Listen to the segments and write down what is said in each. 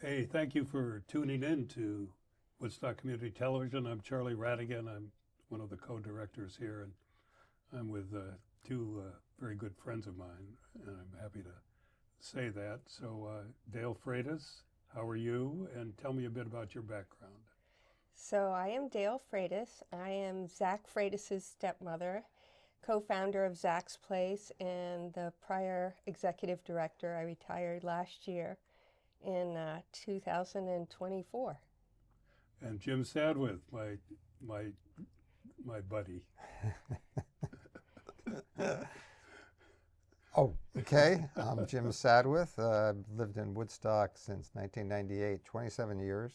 Hey, thank you for tuning in to Woodstock Community Television. I'm Charlie Radigan. I'm one of the co-directors here, and I'm with two very good friends of mine, and I'm happy to say that. So, Dail Frates, how are you? And tell me a bit about your background. So I am Dail Frates. I am Zack Frates' stepmother, co-founder of Zack's Place, and the prior executive director. I retired last year in 2024. And Jim Sadwith, my buddy. Oh, okay. I'm Jim Sadwith. I've lived in Woodstock since 1998, 27 years.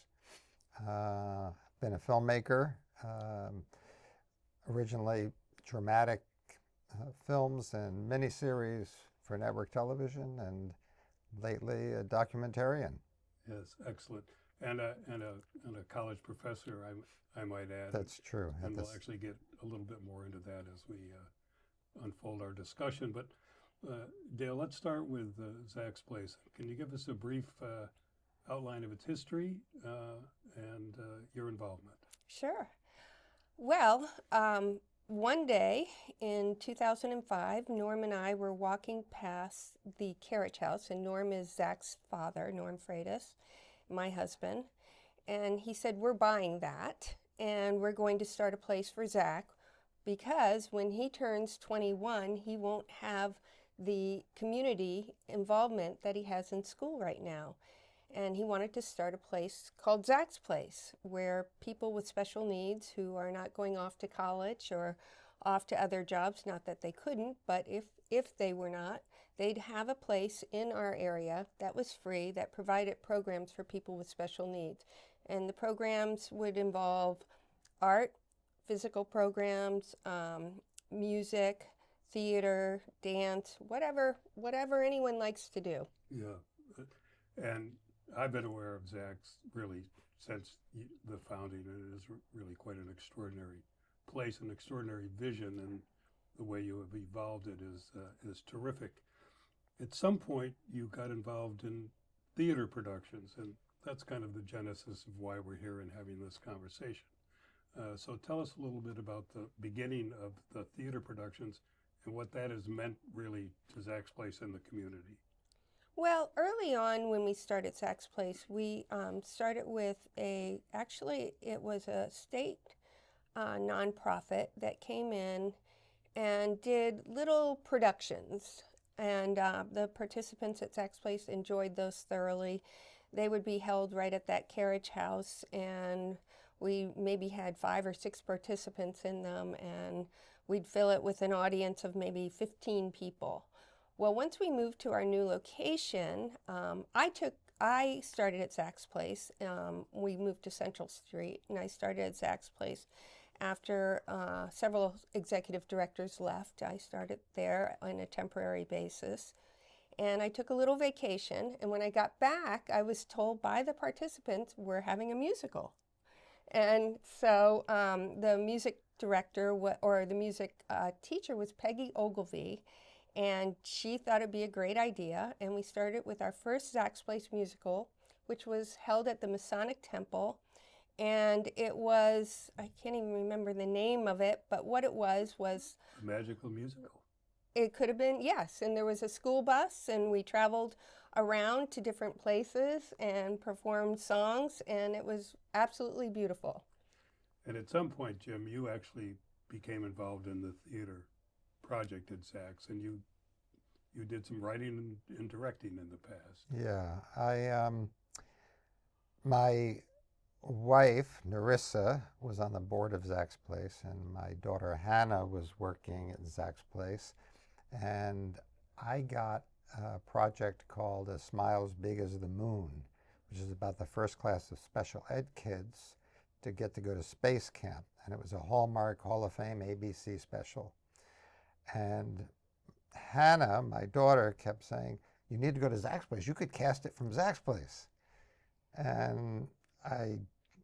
Been a filmmaker, originally dramatic films and miniseries for network television, and lately a documentarian. Yes, excellent. And a college professor, I might add. That's true. And we'll actually get a little bit more into that as we unfold our discussion. But Dale, let's start with Zack's Place. Can you give us a brief outline of its history and your involvement? Sure. Well, one day in 2005, Norm and I were walking past the carriage house, and Norm is Zack's father, Norm Frates, my husband. And he said, "We're buying that, and we're going to start a place for Zack because when he turns 21, he won't have the community involvement that he has in school right now." And he wanted to start a place called Zack's Place, where people with special needs who are not going off to college or off to other jobs, not that they couldn't, but if they were not, they'd have a place in our area that was free, that provided programs for people with special needs. And the programs would involve art, physical programs, music, theater, dance, whatever anyone likes to do. Yeah, and I've been aware of Zack's really since the founding, and it is really quite an extraordinary place, an extraordinary vision, and the way you have evolved it is terrific. At some point, you got involved in theater productions, and that's kind of the genesis of why we're here and having this conversation. So tell us a little bit about the beginning of the theater productions and what that has meant really to Zack's Place and the community. Well, early on when we started Zack's Place, we started with actually it was a state nonprofit that came in and did little productions. And the participants at Zack's Place enjoyed those thoroughly. They would be held right at that carriage house, and we maybe had 5 or 6 participants in them, and we'd fill it with an audience of maybe 15 people. Well, once we moved to our new location, I started at Zack's Place. We moved to Central Street, and I started at Zack's Place after several executive directors left. I started there on a temporary basis, and I took a little vacation. And when I got back, I was told by the participants we're having a musical, and so the music director or the music teacher was Peggy Ogilvy. And she thought it'd be a great idea, and we started with our first Zack's Place musical, which was held at the Masonic Temple. And it was, I can't even remember the name of it, but what it was A magical musical. it could have been, yes. And there was a school bus, and we traveled around to different places and performed songs, and it was absolutely beautiful. And at some point, Jim, you actually became involved in the theater project at Zack's, and you did some writing and directing in the past. Yeah, my wife, Narissa, was on the board of Zack's Place, and my daughter Hannah was working at Zack's Place. And I got a project called A Smile as Big as the Moon, which is about the first class of special ed kids to get to go to space camp. And it was a Hallmark Hall of Fame ABC special. And Hannah, my daughter, kept saying, "You need to go to Zack's Place. You could cast it from Zack's Place." And I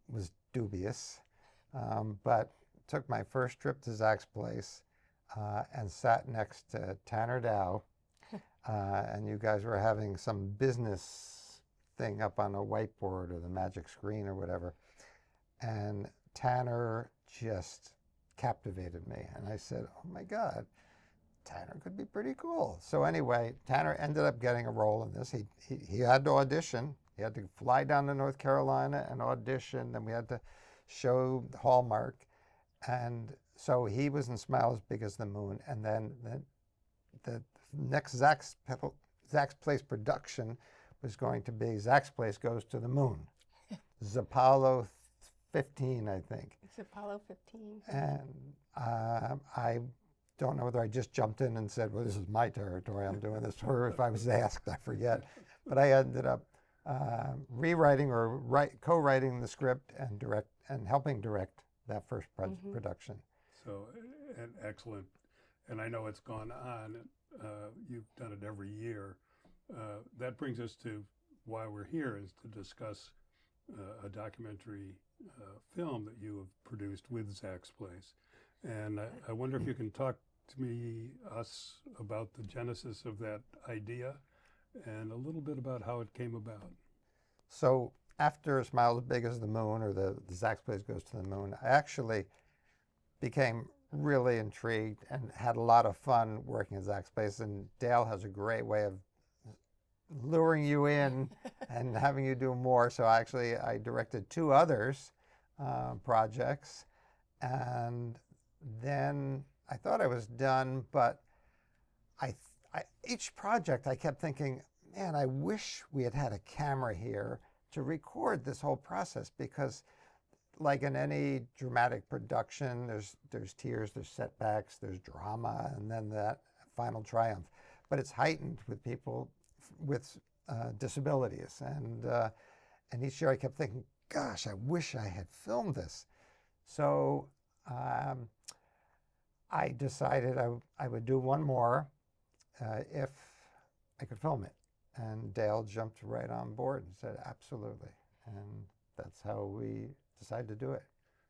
was dubious, but took my first trip to Zack's Place and sat next to Tanner Dow. And you guys were having some business thing up on a whiteboard or the magic screen or whatever. And Tanner just captivated me. And I said, oh my God, Tanner could be pretty cool. So anyway, Tanner ended up getting a role in this. He had to audition. He had to fly down to North Carolina and audition, and we had to show Hallmark. And so he was in Smile as Big as the Moon. And then the next Zack's Place production was going to be Zack's Place Goes to the Moon. It's Apollo 15, I think. It's Apollo 15. And I don't know whether I just jumped in and said, well, this is my territory, I'm doing this, or if I was asked, I forget. But I ended up rewriting or co-writing the script and helping direct that first production. So, and excellent. And I know it's gone on. You've done it every year. That brings us to why we're here, is to discuss a documentary film that you have produced with Zack's Place. And I wonder if you can talk to us about the genesis of that idea and a little bit about how it came about. So after Smile as Big as the Moon, or the Zack's Place Goes to the Moon, I actually became really intrigued and had a lot of fun working at Zack's Place. And Dail has a great way of luring you in and having you do more. So actually I directed 2 others projects, and then I thought I was done, but each project I kept thinking, man, I wish we had had a camera here to record this whole process, because like in any dramatic production, there's tears, there's setbacks, there's drama, and then that final triumph. But it's heightened with people with disabilities. And each year I kept thinking, gosh, I wish I had filmed this. So I decided I would do one more if I could film it. And Dail jumped right on board and said, absolutely. And that's how we decided to do it.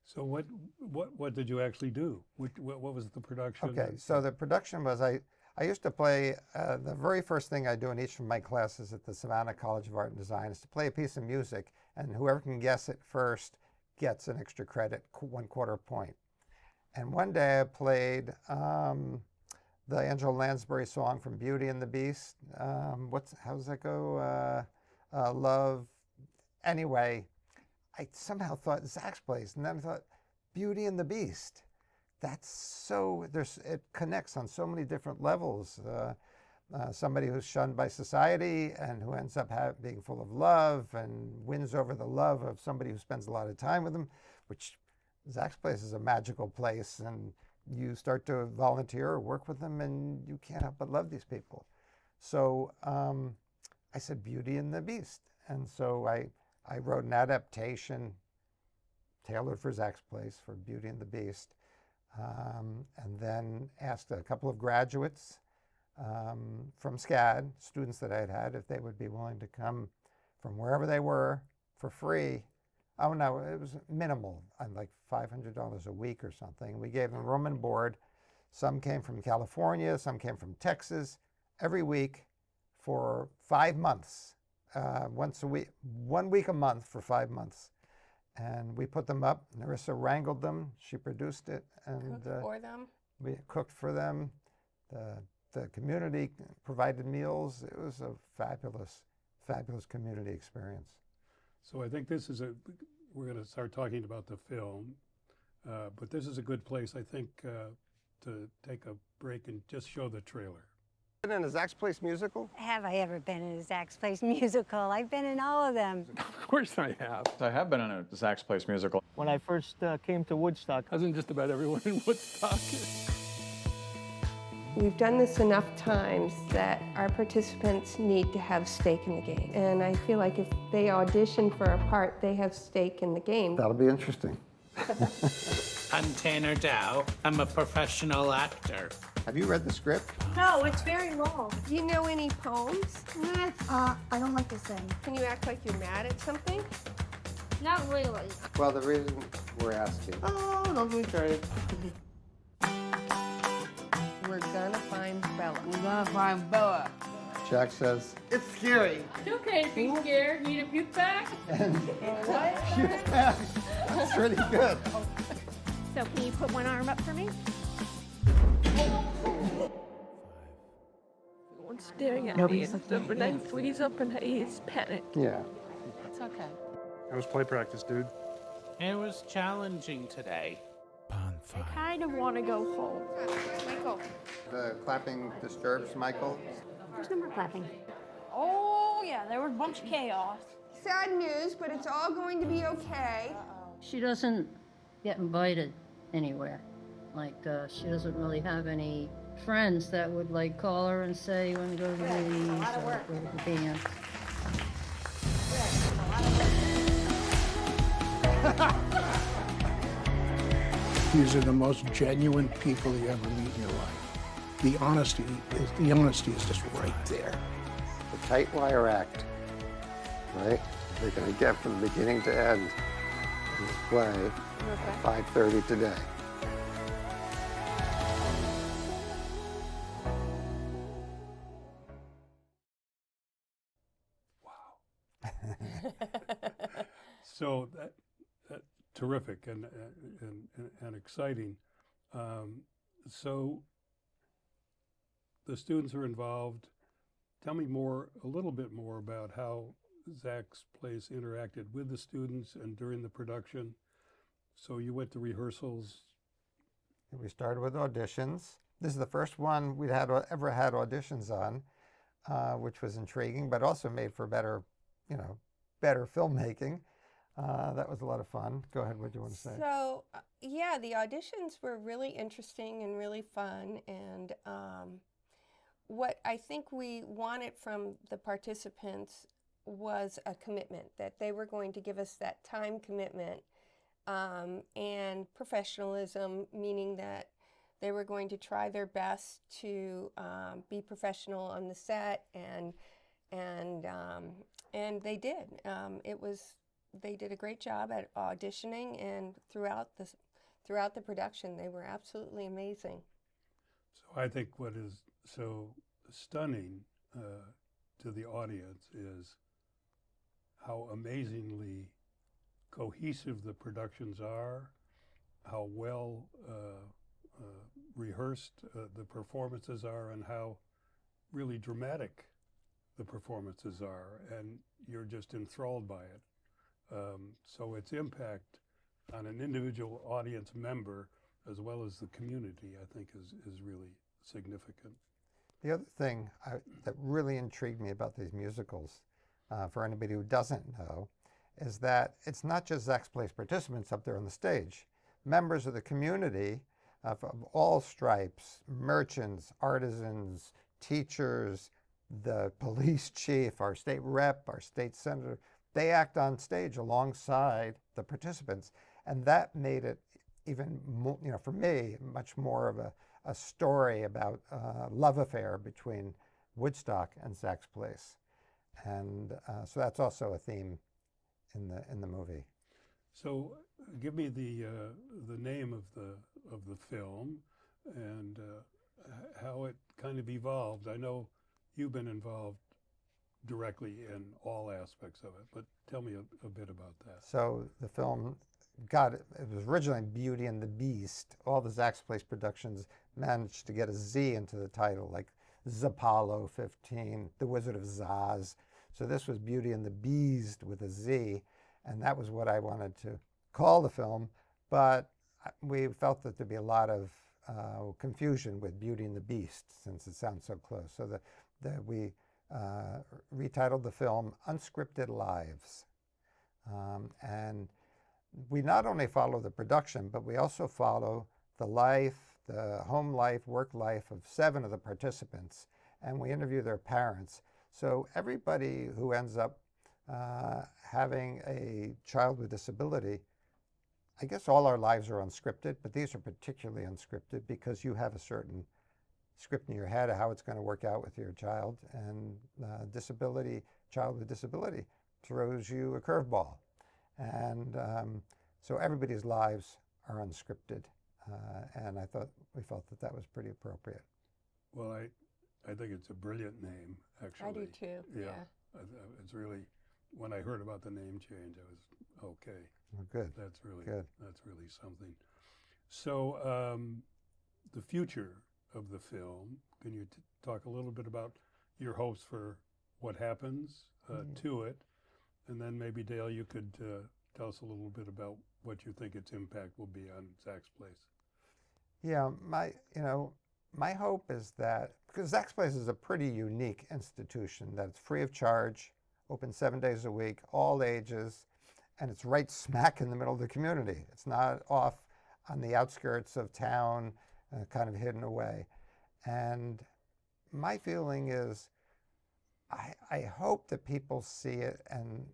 So what did you actually do? What was the production? Okay, so the production was, I used to play, the very first thing I do in each of my classes at the Savannah College of Art and Design is to play a piece of music, and whoever can guess it first gets an extra credit, 1/4 point. And one day I played the Angela Lansbury song from Beauty and the Beast. How does that go? Love. Anyway, I somehow thought Zack's Place, and then I thought Beauty and the Beast. That's so, it connects on so many different levels. Somebody who's shunned by society and who ends up being full of love and wins over the love of somebody who spends a lot of time with them, which Zack's Place is a magical place, and you start to volunteer or work with them and you can't help but love these people. So I said Beauty and the Beast. And so I wrote an adaptation tailored for Zack's Place for Beauty and the Beast. And then asked a couple of graduates from SCAD, students that I'd had, if they would be willing to come from wherever they were for free. Oh no, it was minimal, like $500 a week or something. We gave them room and board. Some came from California, some came from Texas, every week for 5 months, once a week, 1 week a month for 5 months. And we put them up. Nerissa wrangled them. She produced it, and Cooked for them. we cooked for them. The community provided meals. It was a fabulous, fabulous community experience. So I think we're going to start talking about the film, but this is a good place, I think, to take a break and just show the trailer. Been in a Zack's Place musical? Have I ever been in a Zack's Place musical? I've been in all of them. Of course I have. I have been in a Zack's Place musical. When I first came to Woodstock, I was in just about everyone in Woodstock. We've done this enough times that our participants need to have stake in the game. And I feel like if they audition for a part, they have stake in the game. That'll be interesting. I'm Tanner Dow. I'm a professional actor. Have you read the script? No, it's very long. Do you know any poems? I don't like to sing. Can you act like you're mad at something? Not really. Well, the reason we're asking. oh, don't be trying. We're gonna find Bella. We're gonna find Bella. Jack says, It's scary. It's okay, be scared. Need a puke bag? that's pretty good. So can you put one arm up for me? Everyone's staring at me and stuff, and I freeze up and he's panic. Yeah. It's okay. It was play practice, dude. It was challenging today. I kind of want to go home. Michael. The clapping disturbs Michael. There's no more clapping. Oh, yeah, there was a bunch of chaos. Sad news, but it's all going to be okay. She doesn't get invited anywhere. Like, she doesn't really have any friends that would, like, call her and say, you want to go to the movies or go to the dance. These are the most genuine people you ever meet in your life. The honesty is just right there. The tight wire act, right? They're going to get from beginning to end in this play at 5:30 today. So that terrific and exciting. So the students are involved. Tell me a little bit more about how Zack's Place interacted with the students and during the production. So you went to rehearsals. We started with auditions. This is the first one we'd ever had auditions on, which was intriguing, but also made for better filmmaking. That was a lot of fun. Go ahead, what do you want to say? So, yeah, the auditions were really interesting and really fun. And what I think we wanted from the participants was a commitment, that they were going to give us that time commitment and professionalism, meaning that they were going to try their best to be professional on the set, and they did. They did a great job at auditioning, and throughout the production, they were absolutely amazing. So I think what is so stunning to the audience is how amazingly cohesive the productions are, how well rehearsed the performances are, and how really dramatic the performances are, and you're just enthralled by it. So its impact on an individual audience member as well as the community, I think, is really significant. The other thing that really intrigued me about these musicals, for anybody who doesn't know, is that it's not just Zack's Place participants up there on the stage. Members of the community of all stripes, merchants, artisans, teachers, the police chief, our state rep, our state senator, they act on stage alongside the participants. And that made it even more, for me, much more of a story about a love affair between Woodstock and Zack's Place. And so that's also a theme in the movie. So give me the name of the film and how it kind of evolved. I know you've been involved directly in all aspects of it, but tell me a bit about that. So the film it was originally Beauty and the Beast. All the Zack's Place productions managed to get a Z into the title, like Zapalo 15, The Wizard of Zaz. So this was Beauty and the Beazt with a Z, and that was what I wanted to call the film, but we felt that there'd be a lot of confusion with Beauty and the Beast since it sounds so close. So we retitled the film Unscripted Lives. And we not only follow the production, but we also follow the home life, work life of 7 of the participants, and we interview their parents. So everybody who ends up having a child with disability, I guess all our lives are unscripted, but these are particularly unscripted because you have a certain script in your head of how it's going to work out with your child, and child with disability throws you a curveball. And so everybody's lives are unscripted, and we felt that was pretty appropriate. Well, I think it's a brilliant name, actually. I do too. Yeah. It's really, when I heard about the name change, I was okay. Well, good. That's really good. That's really something. So the future of the film. Can you talk a little bit about your hopes for what happens to it, and then maybe Dail, you could tell us a little bit about what you think its impact will be on Zack's Place. Yeah, my hope is that, because Zack's Place is a pretty unique institution, that it's free of charge, open 7 days a week, all ages, and it's right smack in the middle of the community. It's not off on the outskirts of town, kind of hidden away. And my feeling is, I hope that people see it, and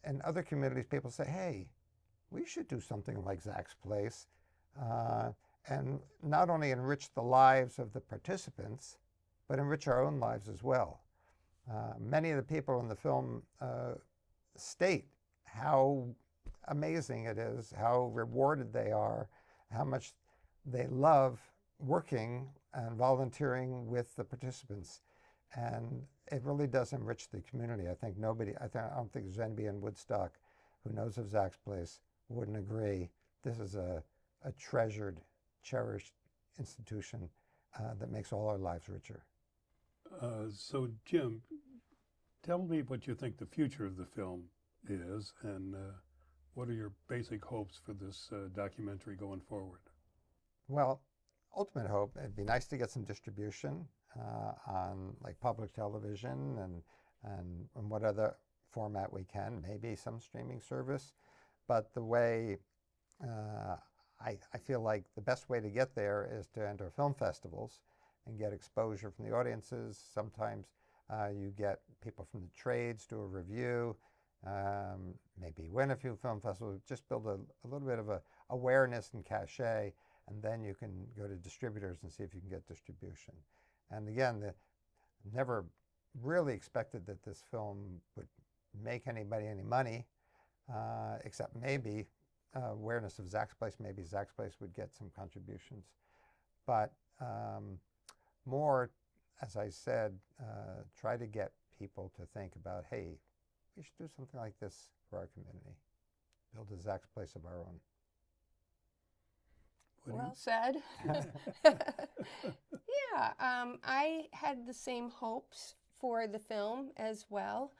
in other communities, people say, hey, we should do something like Zack's Place, and not only enrich the lives of the participants, but enrich our own lives as well. Many of the people in the film state how amazing it is, how rewarded they are, how much they love working and volunteering with the participants. And it really does enrich the community. I don't think there's anybody in Woodstock who knows of Zack's Place wouldn't agree. This is a treasured, cherished institution that makes all our lives richer. So Jim, tell me what you think the future of the film is, and what are your basic hopes for this documentary going forward? Well, ultimate hope, it'd be nice to get some distribution on like public television and what other format we can, maybe some streaming service. But the way I feel like the best way to get there is to enter film festivals and get exposure from the audiences. Sometimes you get people from the trades do a review, maybe win a few film festivals, just build a little bit of a awareness and cachet, and then you can go to distributors and see if you can get distribution. And again, never really expected that this film would make anybody any money, except maybe awareness of Zack's Place. Maybe Zack's Place would get some contributions. But more, as I said, try to get people to think about, hey, we should do something like this for our community. Build a Zack's Place of our own. Well said. Yeah, I had the same hopes for the film as well.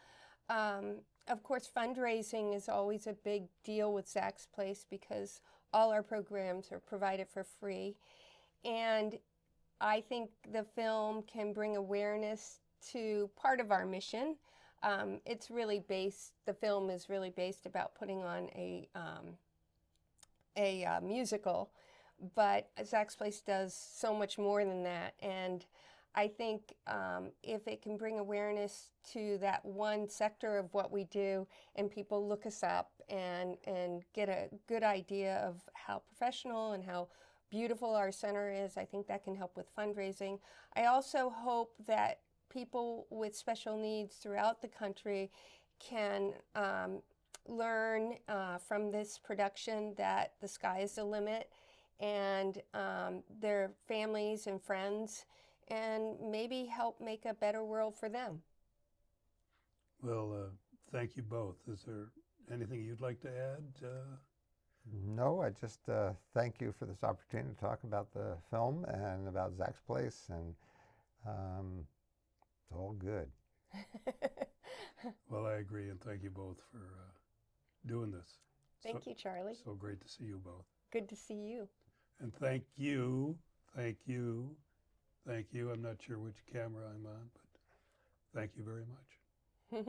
Of course, fundraising is always a big deal with Zack's Place because all our programs are provided for free. And I think the film can bring awareness to part of our mission. The film is really based about putting on a musical, but Zack's Place does so much more than that. And I think if it can bring awareness to that one sector of what we do, and people look us up and get a good idea of how professional and how beautiful our center is, I think that can help with fundraising. I also hope that people with special needs throughout the country can learn from this production that the sky is the limit, and their families and friends, and maybe help make a better world for them. Well, thank you both. Is there anything you'd like to add? No, I just thank you for this opportunity to talk about the film and about Zack's Place, and it's all good. Well, I agree, and thank you both for doing this. Thank you, Charlie. So great to see you both. Good to see you. And thank you. I'm not sure which camera I'm on, but thank you very much.